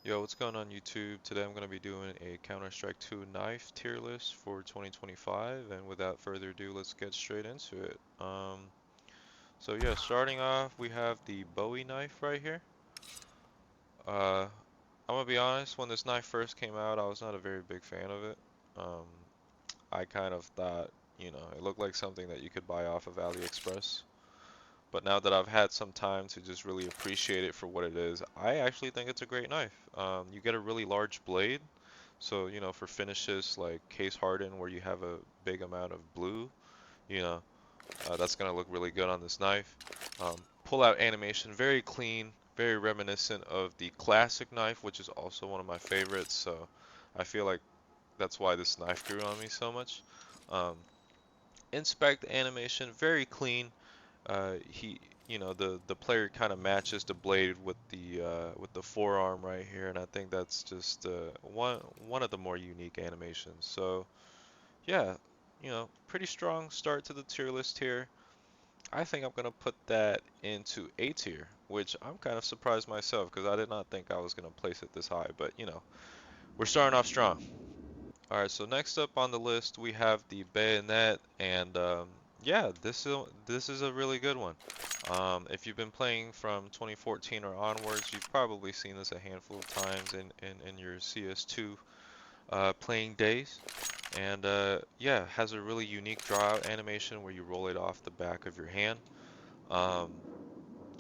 Yo, what's going on YouTube? Today I'm going to be doing a Counter-Strike 2 knife tier list for 2025, and without further ado, let's get straight into it. So yeah, starting off, we have the Bowie knife right here. I'm gonna be honest, when this knife first came out, I was not a very big fan of it. Um, I kind of thought, it looked like something that you could buy off of AliExpress. But now that I've had some time to just really appreciate it for what it is, I actually think it's a great knife. You get a really large blade. So, for finishes like Case Harden, where you have a big amount of blue, you know, that's going to look really good on this knife. Pull out animation, very clean, very reminiscent of the classic knife, which is also one of my favorites. So I feel like that's why this knife grew on me so much. Um, Inspect animation, very clean. The player kind of matches the blade with the forearm right here, and I think that's just one of the more unique animations. So yeah, pretty strong start to the tier list here. I think I'm gonna put that into A tier, which I'm kind of surprised myself because I did not think I was gonna place it this high. But we're starting off strong. All right, so next up on the list we have the Bayonet, and yeah, this is a really good one. If you've been playing from 2014 or onwards, you've probably seen this a handful of times in your CS2 playing days. And yeah, has a really unique draw out animation where you roll it off the back of your hand. Um,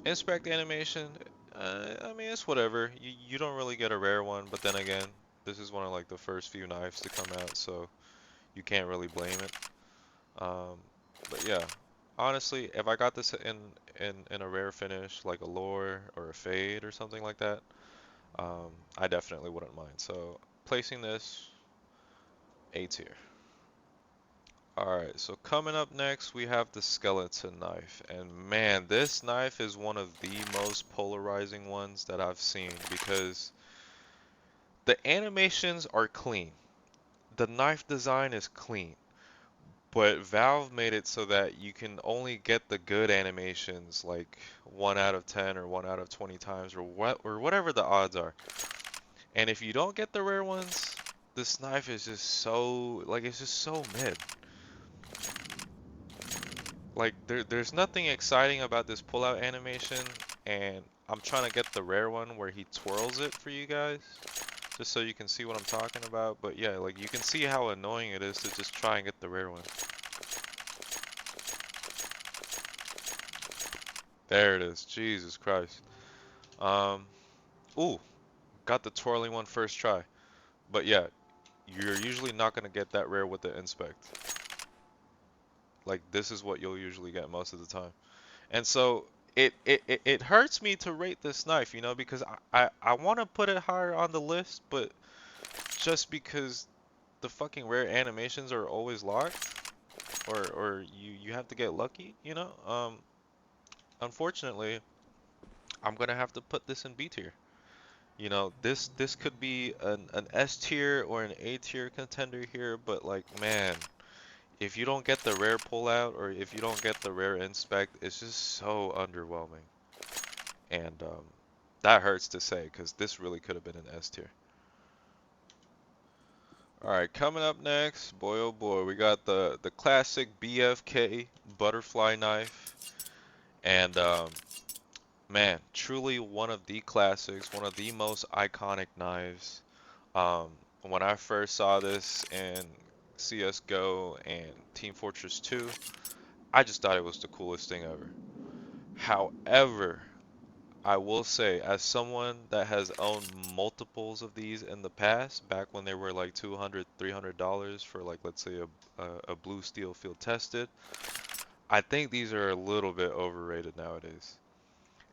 Inspect animation, I mean, it's whatever. You don't really get a rare one, but then again, this is one of like the first few knives to come out, so you can't really blame it. Um, but yeah, honestly, if I got this in a rare finish like a lore or a fade or something like that, I definitely wouldn't mind. So placing this A tier. Alright, so coming up next we have the skeleton knife, and man, this knife is one of the most polarizing ones that I've seen because the animations are clean, the knife design is clean, but Valve made it so that you can only get the good animations like 1 out of 10 or 1 out of 20 times or whatever the odds are. And if you don't get the rare ones, this knife is just so like it's just so mid. Like there's nothing exciting about this pullout animation, and I'm trying to get the rare one where he twirls it for you guys, just so you can see what I'm talking about. But yeah, like you can see how annoying it is to just try and get the rare one. There it is. Jesus Christ. Um, ooh, got the twirling one first try. But yeah, you're usually not gonna get that rare with the inspect. Like this is what you'll usually get most of the time. And so it hurts me to rate this knife, because I want to put it higher on the list, but just because the fucking rare animations are always locked, or you have to get lucky, unfortunately, I'm gonna have to put this in B tier. This could be an S tier or an A tier contender here, but like man, if you don't get the rare pullout or if you don't get the rare inspect, it's just so underwhelming. And that hurts to say because this really could have been an S tier. All right, coming up next, boy oh boy, we got the classic BFK butterfly knife, and man, truly one of the classics, one of the most iconic knives. When I first saw this in CS:GO and Team Fortress 2, I just thought it was the coolest thing ever. However, I will say, as someone that has owned multiples of these in the past, back when they were like 200, $300 for like, let's say a blue steel field tested, I think these are a little bit overrated nowadays.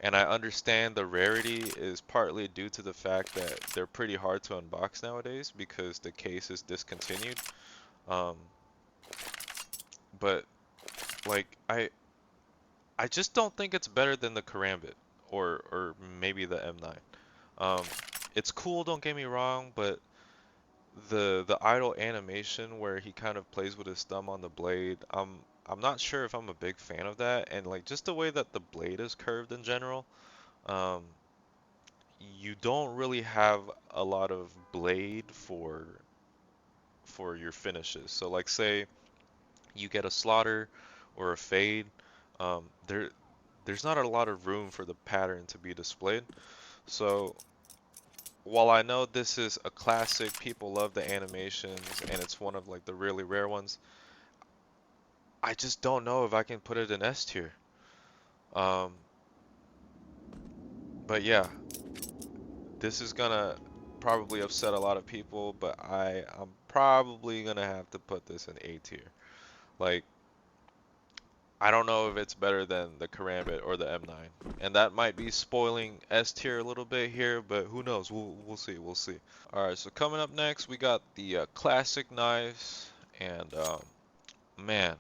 And I understand the rarity is partly due to the fact that they're pretty hard to unbox nowadays because the case is discontinued. Um, but like I just don't think it's better than the Karambit or maybe the M9. Um, it's cool, don't get me wrong, but the idle animation where he kind of plays with his thumb on the blade, I'm not sure if I'm a big fan of that, and like just the way that the blade is curved in general, um, you don't really have a lot of blade for your finishes. So like say you get a slaughter or a fade, there's not a lot of room for the pattern to be displayed. So while I know this is a classic, people love the animations and it's one of like the really rare ones, I just don't know if I can put it in S tier. Um, but yeah, this is gonna probably upset a lot of people, but I'm probably gonna have to put this in A tier. Like I don't know if it's better than the Karambit or the M9, and that might be spoiling S tier a little bit here, but who knows? We'll see. We'll see. All right, so coming up next, we got the classic knives, and man,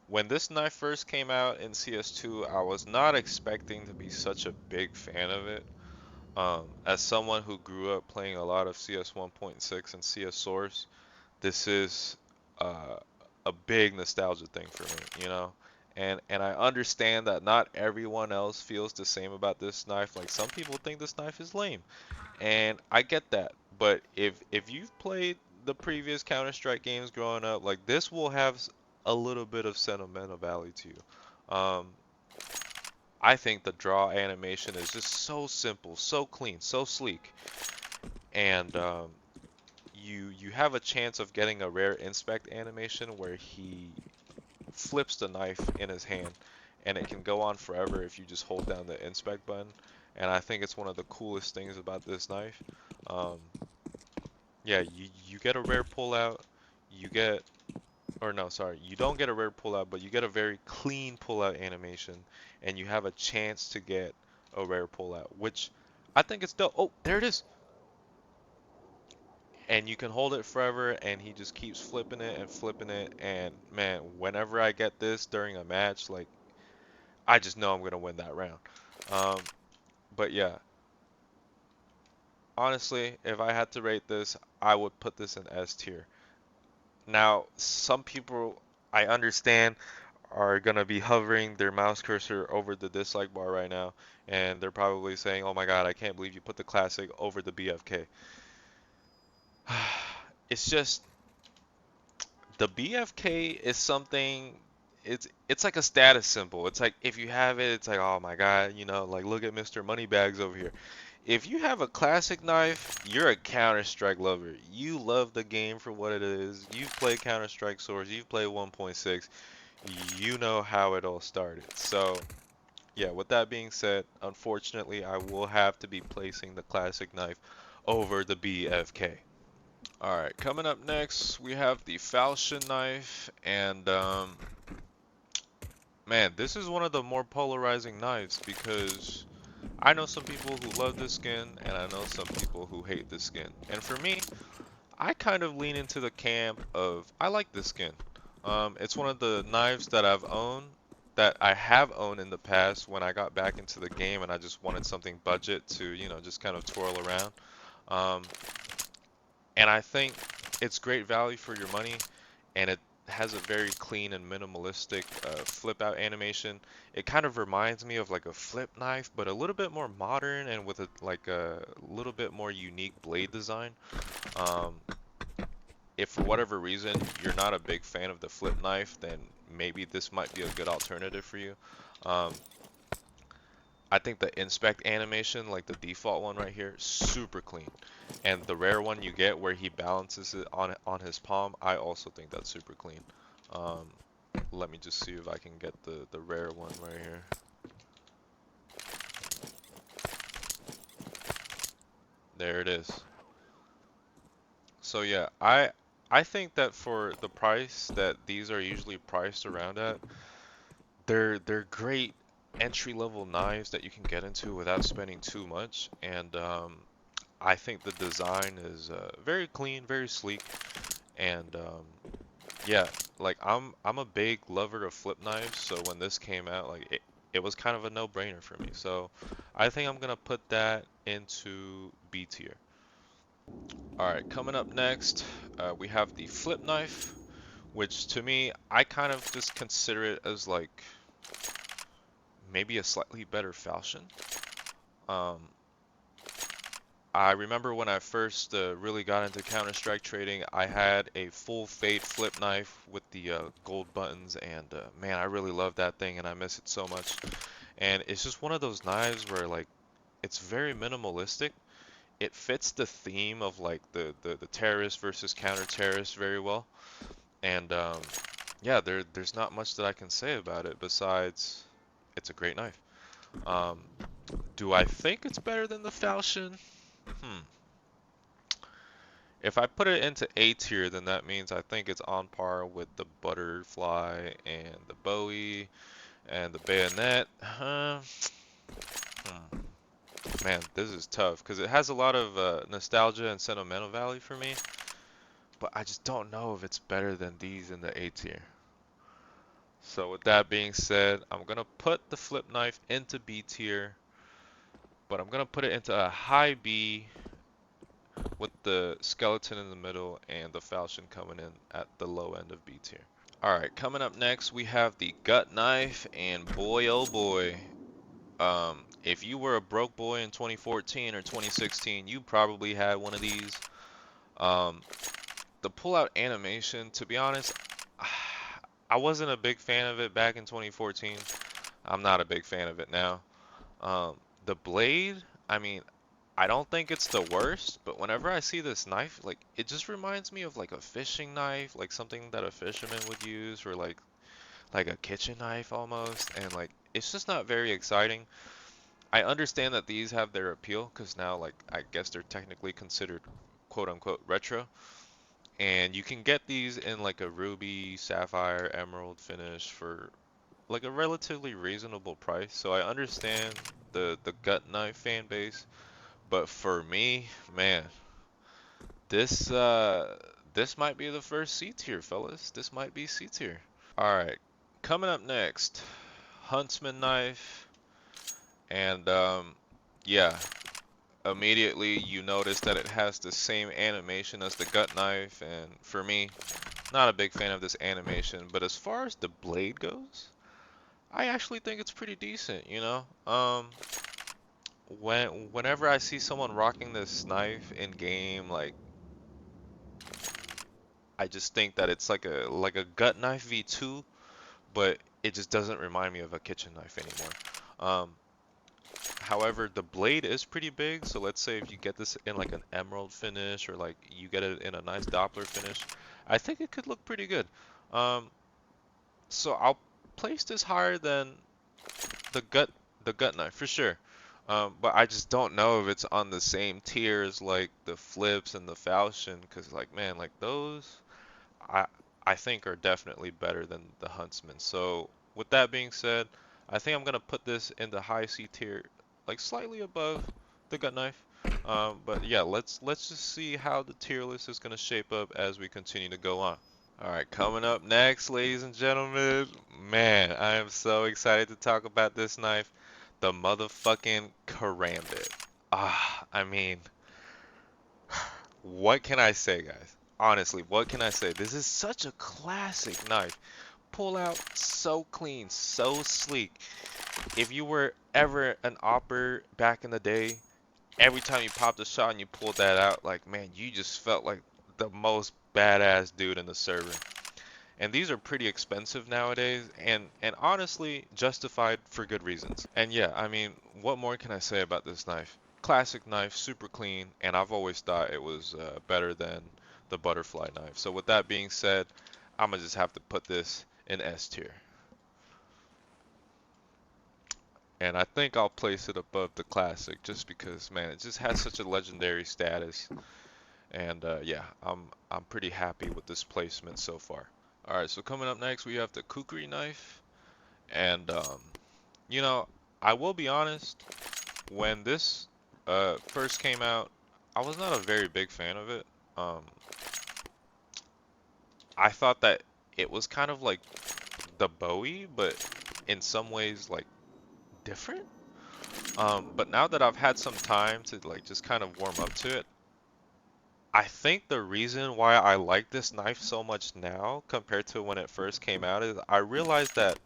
when this knife first came out in CS2, I was not expecting to be such a big fan of it. As someone who grew up playing a lot of CS 1.6 and CS Source, this is uh, a big nostalgia thing for me, you know. And I understand that not everyone else feels the same about this knife. Like some people think this knife is lame, and I get that. But if you've played the previous Counter-Strike games growing up, like this will have a little bit of sentimental value to you. I think the draw animation is just so simple, so clean, so sleek, and you have a chance of getting a rare inspect animation where he flips the knife in his hand, and it can go on forever if you just hold down the inspect button. And I think it's one of the coolest things about this knife. Um, yeah, you get a rare pullout, you get or no, sorry, you don't get a rare pullout, but you get a very clean pullout animation, and you have a chance to get a rare pullout, which I think it's dope. Oh, there it is. And you can hold it forever, and he just keeps flipping it, and man, whenever I get this during a match, like I just know I'm gonna win that round. Um, but yeah, honestly, if I had to rate this, I would put this in S tier. Now, some people I understand are gonna be hovering their mouse cursor over the dislike bar right now, and they're probably saying, "Oh my God, I can't believe you put the classic over the BFK." It's just the BFK is something. It's like a status symbol. It's like if you have it, it's like, "Oh my God, you know, like look at Mr. Moneybags over here." If you have a classic knife, you're a Counter-Strike lover. You love the game for what it is. You've played Counter-Strike Source, you've played 1.6, you know how it all started. So, yeah, with that being said, unfortunately, I will have to be placing the classic knife over the BFK. Alright, coming up next, we have the Falchion knife, and man, this is one of the more polarizing knives because I know some people who love this skin, and I know some people who hate this skin. And for me, I kind of lean into the camp of I like this skin. It's one of the knives that I have owned in the past when I got back into the game and I just wanted something budget to, just kind of twirl around. Um, and I think it's great value for your money, and it has a very clean and minimalistic flip out animation. It kind of reminds me of like a flip knife, but a little bit more modern and with a little bit more unique blade design. Um, if for whatever reason you're not a big fan of the flip knife, then maybe this might be a good alternative for you. Um, I think the inspect animation, like the default one right here, super clean. And the rare one you get where he balances it on his palm, I also think that's super clean. Um, Let me just see if I can get the rare one right here. There it is. So yeah, I think that for the price that these are usually priced around at, they're great entry level knives that you can get into without spending too much. And I think the design is very clean, very sleek, and yeah, like I'm a big lover of flip knives, so when this came out, like it was kind of a no-brainer for me. So I think I'm gonna put that into B tier. All right, coming up next, we have the flip knife, which to me, I kind of just consider it as like maybe a slightly better Falchion. Um, I remember when I first really got into Counter-Strike trading, I had a full fade flip knife with the gold buttons, and man, I really love that thing, and I miss it so much. And it's just one of those knives where like it's very minimalistic. It fits the theme of like the terrorist versus counter-terrorist very well. And yeah, there's not much that I can say about it besides it's a great knife. Um, do I think it's better than the Falchion? Hmm. If I put it into A tier, then that means I think it's on par with the Butterfly and the Bowie and the Bayonet. Hmm. Man, this is tough because it has a lot of nostalgia and sentimental value for me, but I just don't know if it's better than these in the A tier. So with that being said, I'm gonna put the flip knife into B tier, but I'm gonna put it into a high B with the skeleton in the middle and the falchion coming in at the low end of B tier. Alright, coming up next we have the gut knife, and boy oh boy, if you were a broke boy in 2014 or 2016, you probably had one of these. Um, the pull-out animation, to be honest, I wasn't a big fan of it back in 2014. I'm not a big fan of it now. Um, the blade, I mean, I don't think it's the worst, but whenever I see this knife, like it just reminds me of like a fishing knife, like something that a fisherman would use, or like a kitchen knife almost, and like it's just not very exciting. I understand that these have their appeal because now like I guess they're technically considered quote unquote retro, and you can get these in like a ruby, sapphire, emerald finish for like a relatively reasonable price. So I understand the gut knife fan base, but for me, man, this this might be the first C tier, fellas. This might be C tier. All right, coming up next, Huntsman knife, and yeah, immediately you notice that it has the same animation as the gut knife, and for me, not a big fan of this animation. But as far as the blade goes, I actually think it's pretty decent, you know. Whenever I see someone rocking this knife in game, like I just think that it's like a gut knife V2, but it just doesn't remind me of a kitchen knife anymore. Um, However, the blade is pretty big, so let's say if you get this in like an emerald finish or like you get it in a nice Doppler finish, I think it could look pretty good. Um, so I'll place this higher than the gut the gut knife for sure. But I just don't know if it's on the same tier as like the flips and the falchion, because like man, like those I I think are definitely better than the huntsman. So with that being said, I think I'm gonna put this in the high C tier, like slightly above the gut knife. But yeah, let's just see how the tier list is gonna shape up as we continue to go on. All right, coming up next, ladies and gentlemen, man, I am so excited to talk about this knife, the motherfucking Karambit. I mean, what can I say, guys? Honestly, what can I say? This is such a classic knife. Pull out so clean, so sleek. If you were ever an opper back in the day, every time you popped a shot and you pulled that out, like man, you just felt like the most badass dude in the server. And these are pretty expensive nowadays, and honestly justified for good reasons. And yeah, I mean, what more can I say about this knife? Classic knife, super clean, and I've always thought it was better than the butterfly knife. So with that being said, I'm gonna just have to put this in S tier. And I think I'll place it above the classic just because, man, it just has such a legendary status. And yeah, I'm pretty happy with this placement so far. All right, so coming up next, we have the kukri knife. And you know, I will be honest, when this first came out, I was not a very big fan of it. Um, I thought that it was kind of like the Bowie, but in some ways like different. But now that I've had some time to like just kind of warm up to it, I think the reason why I like this knife so much now compared to when it first came out is I realized that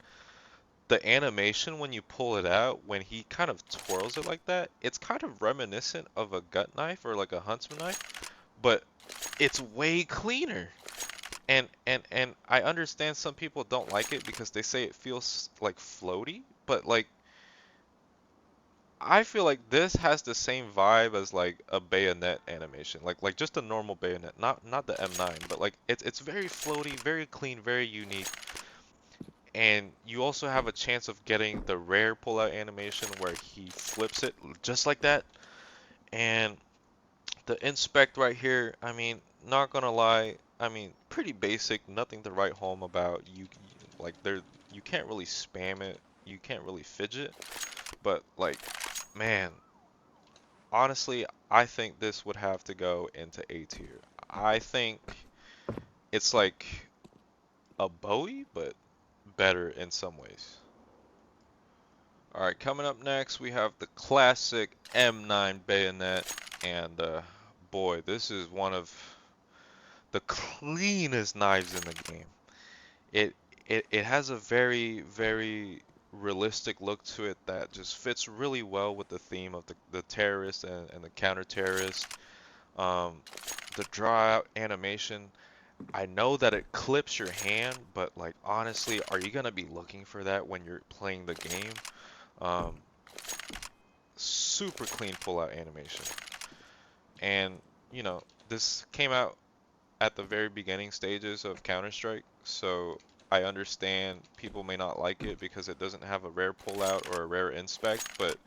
the animation when you pull it out, when he kind of twirls it like that, it's kind of reminiscent of a gut knife or like a huntsman knife, but it's way cleaner. And I understand some people don't like it because they say it feels like floaty, but like I feel like this has the same vibe as like a bayonet animation, like just a normal bayonet, not the M9, but like it's very floaty, very clean, very unique. And you also have a chance of getting the rare pullout animation where he flips it just like that. And the inspect right here, I mean, not gonna lie, I mean, pretty basic, nothing to write home about. Like there, you can't really spam it, you can't really fidget, but like, man, honestly, I think this would have to go into A tier. I think it's like a Bowie, but better in some ways. Alright, coming up next, we have the classic M9 bayonet, and boy, this is one of the cleanest knives in the game. It it has a very realistic look to it that just fits really well with the theme of the terrorist and the counter-terrorist. Um, the draw out animation, I know that it clips your hand, but like honestly, are you gonna be looking for that when you're playing the game? Um, Super clean pull-out animation. And, you know, this came out at the very beginning stages of Counter-Strike, so I understand people may not like it because it doesn't have a rare pull-out or a rare inspect, but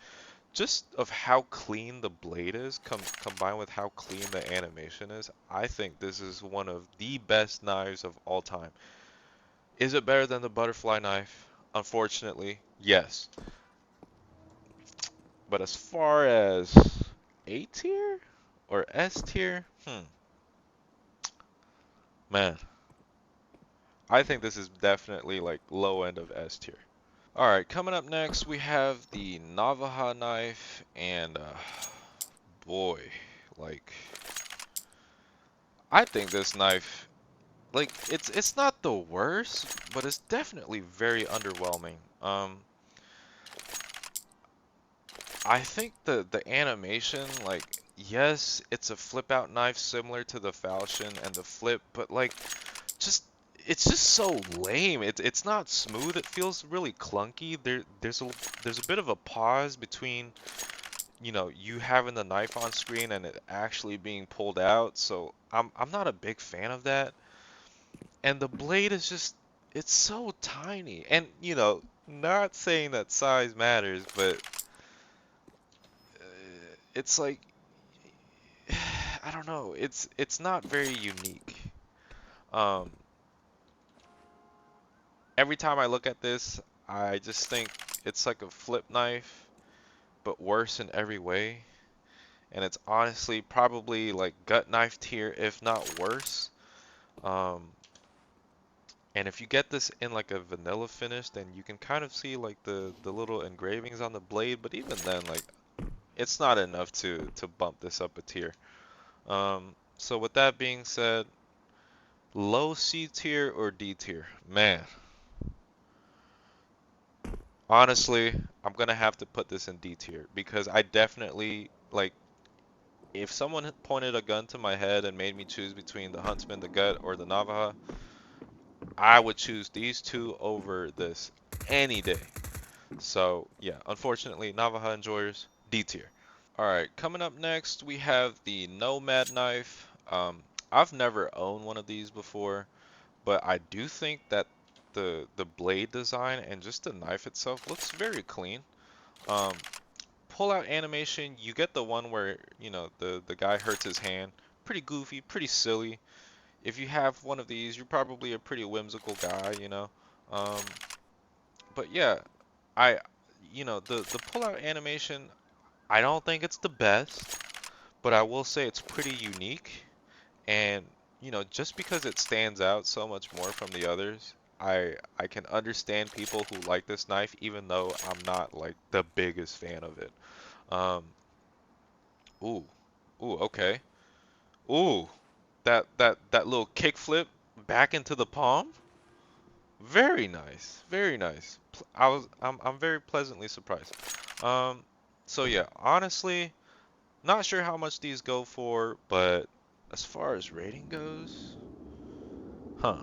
just of how clean the blade is, combined with how clean the animation is, I think this is one of the best knives of all time. Is it better than the butterfly knife? Unfortunately, yes. But as far as A tier or S tier, man, I think this is definitely like low end of S tier. All right, coming up next we have the Navaja knife, and boy, like I think this knife, like it's not the worst, but it's definitely very underwhelming. I think the animation, like, yes, it's a flip out knife similar to the Falchion and the flip, but like, just it's just so lame. It's not smooth. It feels really clunky. There's a bit of a pause between, you know, you having the knife on screen and it actually being pulled out. So I'm not a big fan of that. And the blade is just it's so tiny. And you know, not saying that size matters, but it's like I don't know. It's not very unique. Um, every time I look at this, I just think it's like a flip knife, but worse in every way. And it's honestly probably like gut knife tier, if not worse. Um, and if you get this in like a vanilla finish, then you can kind of see like the little engravings on the blade. But even then, like it's not enough to bump this up a tier. So with that being said, low C tier or D tier? Man, honestly, I'm gonna have to put this in D tier because I definitely like if someone had pointed a gun to my head and made me choose between the Huntsman, the Gut, or the Navaja, I would choose these two over this any day. So yeah, unfortunately, Navaja enjoyers, D tier. All right, coming up next, we have the Nomad knife. I've never owned one of these before, but I do think that the blade design and just the knife itself looks very clean. Um, Pull out animation, you get the one where, you know, the guy hurts his hand. Pretty goofy, pretty silly. If you have one of these, you're probably a pretty whimsical guy, you know. Um, but yeah, I, you know, the pull out animation, I don't think it's the best, but I will say it's pretty unique. And, you know, just because it stands out so much more from the others, I can understand people who like this knife, even though I'm not like the biggest fan of it. Um, ooh, okay. Ooh, that little kick flip back into the palm. Very nice, very nice. I'm very pleasantly surprised. Um, so yeah, honestly, not sure how much these go for, but as far as rating goes, huh?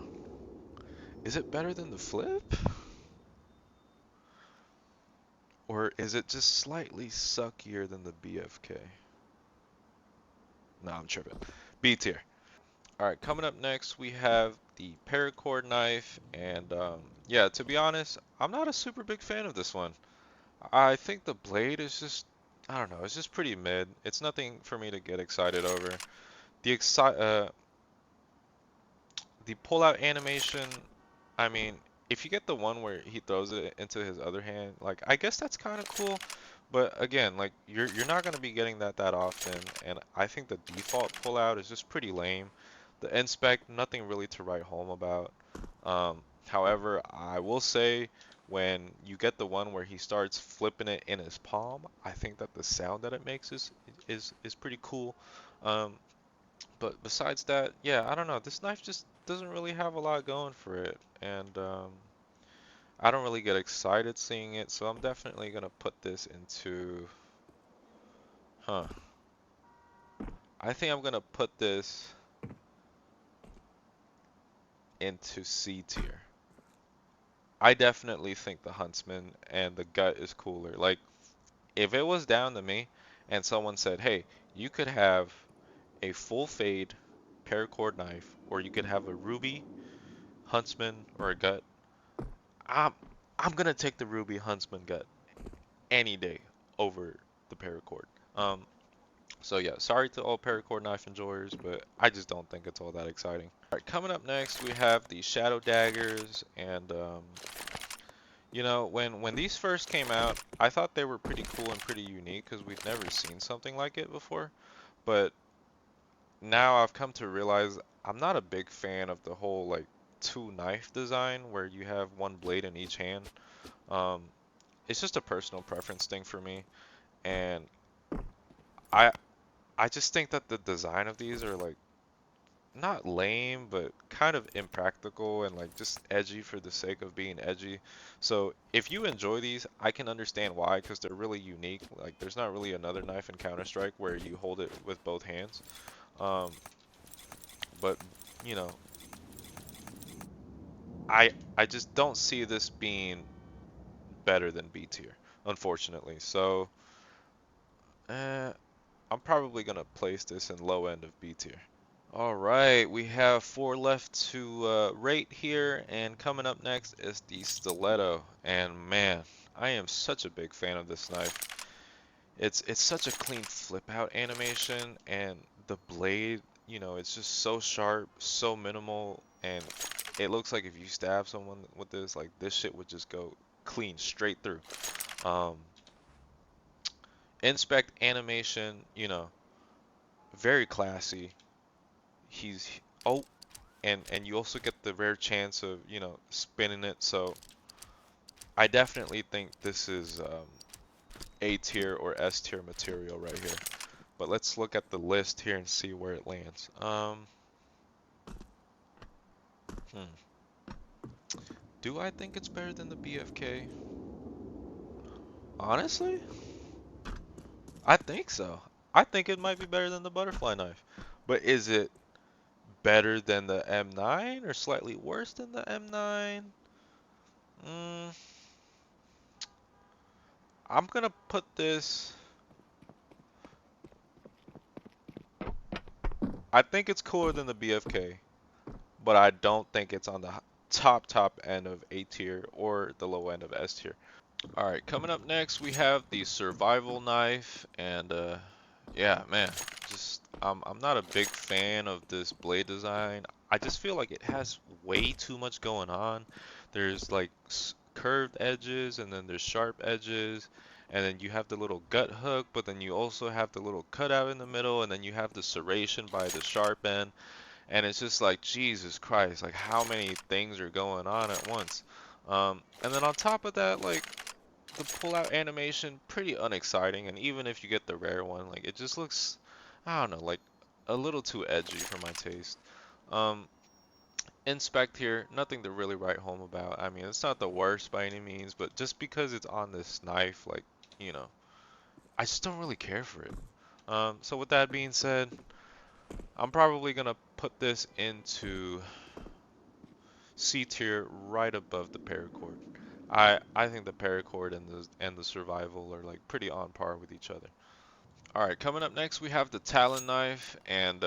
Is it better than the Flip? Or is it just slightly suckier than the BFK? No, I'm tripping. B tier. Alright, coming up next we have the paracord knife, and yeah, to be honest, I'm not a super big fan of this one. I think the blade is just, I don't know, it's just pretty mid. It's nothing for me to get excited over. The the pull-out animation, I mean, if you get the one where he throws it into his other hand, like I guess that's kind of cool. But again, like you're not gonna be getting that often, and I think the default pull-out is just pretty lame. The inspect, nothing really to write home about. However, I will say when you get the one where he starts flipping it in his palm, I think that the sound that it makes is pretty cool. Um, but besides that, yeah, I don't know. This knife just doesn't really have a lot going for it, and I don't really get excited seeing it, so I'm definitely gonna put this into, huh? I think I'm gonna put this into C tier. I definitely think the Huntsman and the gut is cooler. Like, if it was down to me and someone said, hey, you could have a full fade paracord knife, or you could have a ruby Huntsman or a gut, I'm I'm gonna take the ruby Huntsman gut any day over the paracord. Um, so yeah, sorry to all paracord knife enjoyers, but I just don't think it's all that exciting. All right, coming up next we have the shadow daggers, and you know, when these first came out, I thought they were pretty cool and pretty unique because we've never seen something like it before. But now I've come to realize I'm not a big fan of the whole like two knife design where you have one blade in each hand. Um, it's just a personal preference thing for me, and I I just think that the design of these are like not lame, but kind of impractical and like just edgy for the sake of being edgy. So if you enjoy these, I can understand why, because they're really unique. Like there's not really another knife in Counter-Strike where you hold it with both hands. Um, but you know, I just don't see this being better than B tier, unfortunately. So I'm probably gonna place this in low end of B tier. All right, we have four left to rate here, and coming up next is the stiletto. And man, I am such a big fan of this knife. It's such a clean flip out animation, and the blade, you know, it's just so sharp, so minimal, and it looks like if you stab someone with this, like this shit would just go clean straight through. Um, inspect animation, you know, very classy. He's oh, and you also get the rare chance of, you know, spinning it. So I definitely think this is A tier or S tier material right here. But let's look at the list here and see where it lands. Hmm. Do I think it's better than the BFK? Honestly, I think so. I think it might be better than the butterfly knife. But is it better than the M9 or slightly worse than the M9? Mm, I'm gonna put this. I think it's cooler than the BFK, but I don't think it's on the top end of A tier or the low end of S tier. All right, coming up next we have the survival knife, and yeah, man, just I'm not a big fan of this blade design. I just feel like it has way too much going on. There's like curved edges, and then there's sharp edges, and then you have the little gut hook, but then you also have the little cutout in the middle, and then you have the serration by the sharp end. And it's just like, Jesus Christ, like how many things are going on at once? And then on top of that, like the pull-out animation, pretty unexciting. And even if you get the rare one, like it just looks, I don't know, like a little too edgy for my taste. Um, Inspect here, nothing to really write home about. I mean, it's not the worst by any means, but just because it's on this knife, like, you know, I just don't really care for it. So with that being said, I'm probably gonna put this into C tier right above the paracord. I think the paracord and the survival are like pretty on par with each other. All right, coming up next we have the Talon knife, and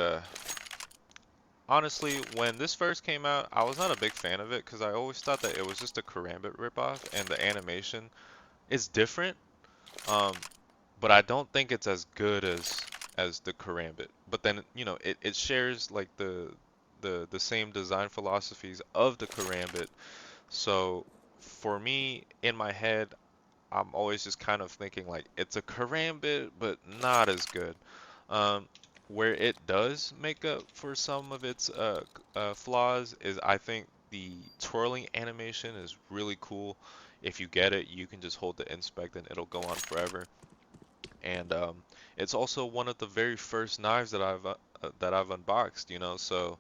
honestly, when this first came out, I was not a big fan of it because I always thought that it was just a Karambit ripoff, and the animation is different. Um, but I don't think it's as good as the Karambit. But then, you know, it shares like the same design philosophies of the Karambit. So for me, in my head, I'm always just kind of thinking like it's a Karambit, but not as good. Um, where it does make up for some of its flaws is I think the twirling animation is really cool. If you get it, you can just hold the inspect and it'll go on forever. And it's also one of the very first knives that I've unboxed, you know. So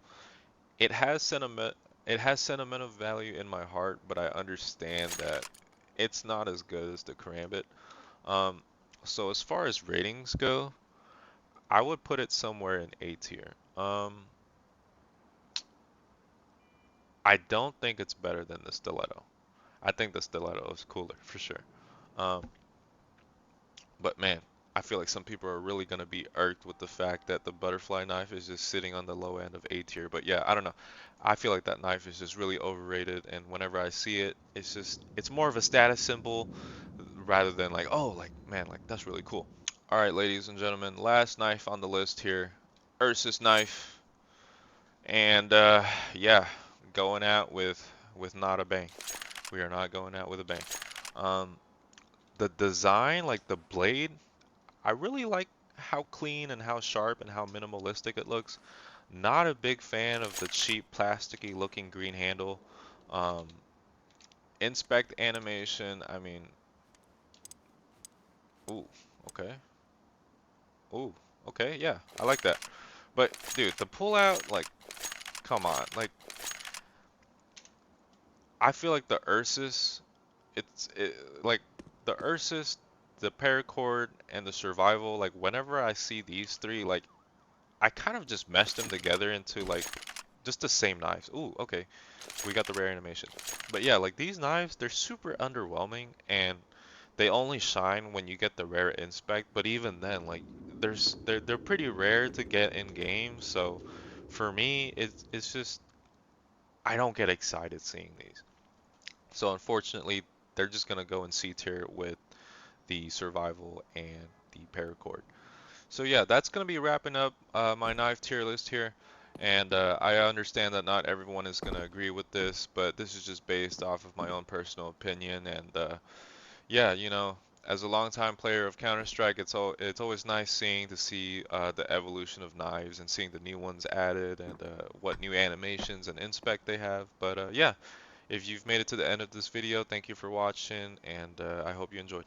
it has sentimental value in my heart, but I understand that it's not as good as the Karambit. Um, so as far as ratings go, I would put it somewhere in A tier. I don't think it's better than the Stiletto. I think the Stiletto is cooler for sure. Um, but man, I feel like some people are really gonna be irked with the fact that the butterfly knife is just sitting on the low end of A tier. But yeah, I don't know. I feel like that knife is just really overrated, and whenever I see it, it's more of a status symbol rather than like, oh, like man, like that's really cool. All right, ladies and gentlemen, last knife on the list here, Ursus knife, and yeah, going out with not a bang. We are not going out with a bang. Um, the design, like the blade, I really like how clean and how sharp and how minimalistic it looks. Not a big fan of the cheap plasticky looking green handle. Um, inspect animation, I mean, ooh, okay, ooh, okay, yeah, I like that. But dude, the pull out, like, come on, like, I feel like the Ursus, like the Ursus, the Paracord, and the Survival. Like whenever I see these three, like I kind of just meshed them together into like just the same knives. Ooh, okay, we got the rare animation. But yeah, like these knives, they're super underwhelming, and they only shine when you get the rare inspect. But even then, like they're pretty rare to get in game. So for me, it's just I don't get excited seeing these. So unfortunately, they're just gonna go in C tier with the survival and the paracord. So yeah, that's gonna be wrapping up my knife tier list here. And I understand that not everyone is gonna agree with this, but this is just based off of my own personal opinion. And yeah, you know, as a longtime player of Counter-Strike, it's always nice seeing to see the evolution of knives and seeing the new ones added and what new animations and inspect they have. But yeah, if you've made it to the end of this video, thank you for watching, and I hope you enjoyed.